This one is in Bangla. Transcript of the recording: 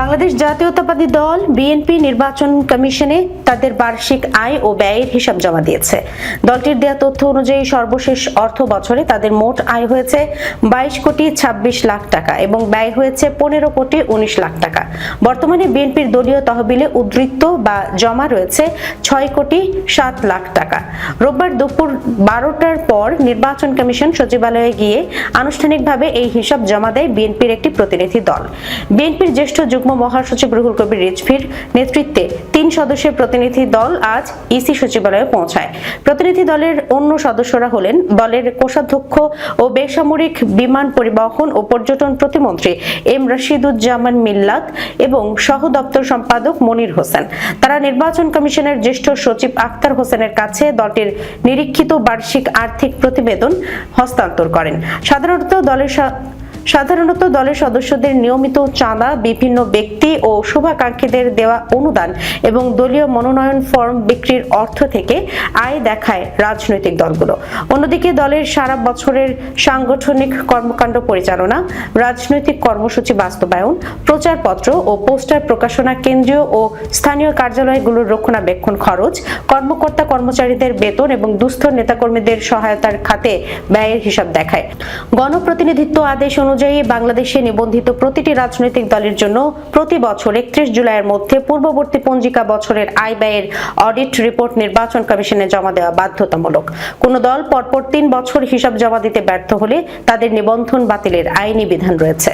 বাংলাদেশ জাতীয়তাবাদী দল বিএনপি নির্বাচন কমিশনে তাদের বার্ষিক আয় ও ব্যয়ের হিসাব জমা দিয়েছে। দলটির দেয়া তথ্য অনুযায়ী সর্বশেষ অর্থ বছরে তাদের মোট আয় হয়েছে 22,26,00,000 টাকা এবং ব্যয় হয়েছে 15,19,00,000 টাকা। বর্তমানে বিএনপির দলীয় তহবিলে উদ্ধৃত বা জমা রয়েছে 6,07,00,000 টাকা। রোববার দুপুর 12টার পর নির্বাচন কমিশন সচিবালয়ে গিয়ে আনুষ্ঠানিকভাবে এই হিসাব জমা দেয় বিএনপির একটি প্রতিনিধি দল। বিএনপির জ্যেষ্ঠ যুগ্ম মহাসচিব রুহুল কবির রিজভীর নেতৃত্বে 3 সদস্যের প্রতিনিধি দল আজ ইসি সচিবালয়ে পৌঁছায়। প্রতিনিধি দলের অন্য সদস্যরা হলেন দলের কোষাধ্যক্ষ ও বেসামরিক বিমান পরিবহন ও পর্যটন প্রতিমন্ত্রী এম রশিদুজ্জামান মিল্লাত এবং সহ দপ্তর সম্পাদক মনির হোসেন। তারা নির্বাচন কমিশনের জ্যেষ্ঠ সচিব আখতার হোসেনের কাছে দলটির নিরীক্ষিত বার্ষিক আর্থিক প্রতিবেদন হস্তান্তর করেন। সাধারণত দলের সদস্যদের নিয়মিত চাঁদা, বিভিন্ন ব্যক্তি ও শুভাকাঙ্ক্ষীদের দেওয়া অনুদান এবং দলীয় মনোনয়ন ফর্ম বিক্রির অর্থ থেকে আয় দেখায় রাজনৈতিক দলগুলো। অন্যদিকে দলের সারা বছরের সাংগঠনিক কর্মকাণ্ড পরিচালনা, রাজনৈতিক কর্মসূচি বাস্তবায়ন, প্রচারপত্র ও পোস্টার প্রকাশনা, কেন্দ্রীয় ও স্থানীয় কার্যালয়গুলোর রক্ষণাবেক্ষণ খরচ, কর্মকর্তা কর্মচারীদের বেতন এবং দুস্থ নেতাকর্মীদের সহায়তার খাতে ব্যয়ের হিসাব দেখায়। গণপ্রতিনিধিত্ব আদেশ অনুযায়ী বাংলাদেশে নিবন্ধিত প্রতিটি রাজনৈতিক দলের জন্য প্রতি বছর 31 জুলাইয়ের মধ্যে পূর্ববর্তী পঞ্জিকা বছরের আয় ব্যয়ের অডিট রিপোর্ট নির্বাচন কমিশনে জমা দেওয়া বাধ্যতামূলক। কোনো দল পরপর 3 বছর হিসাব জমা দিতে ব্যর্থ হলে তাদের নিবন্ধন বাতিলের আইনি বিধান রয়েছে।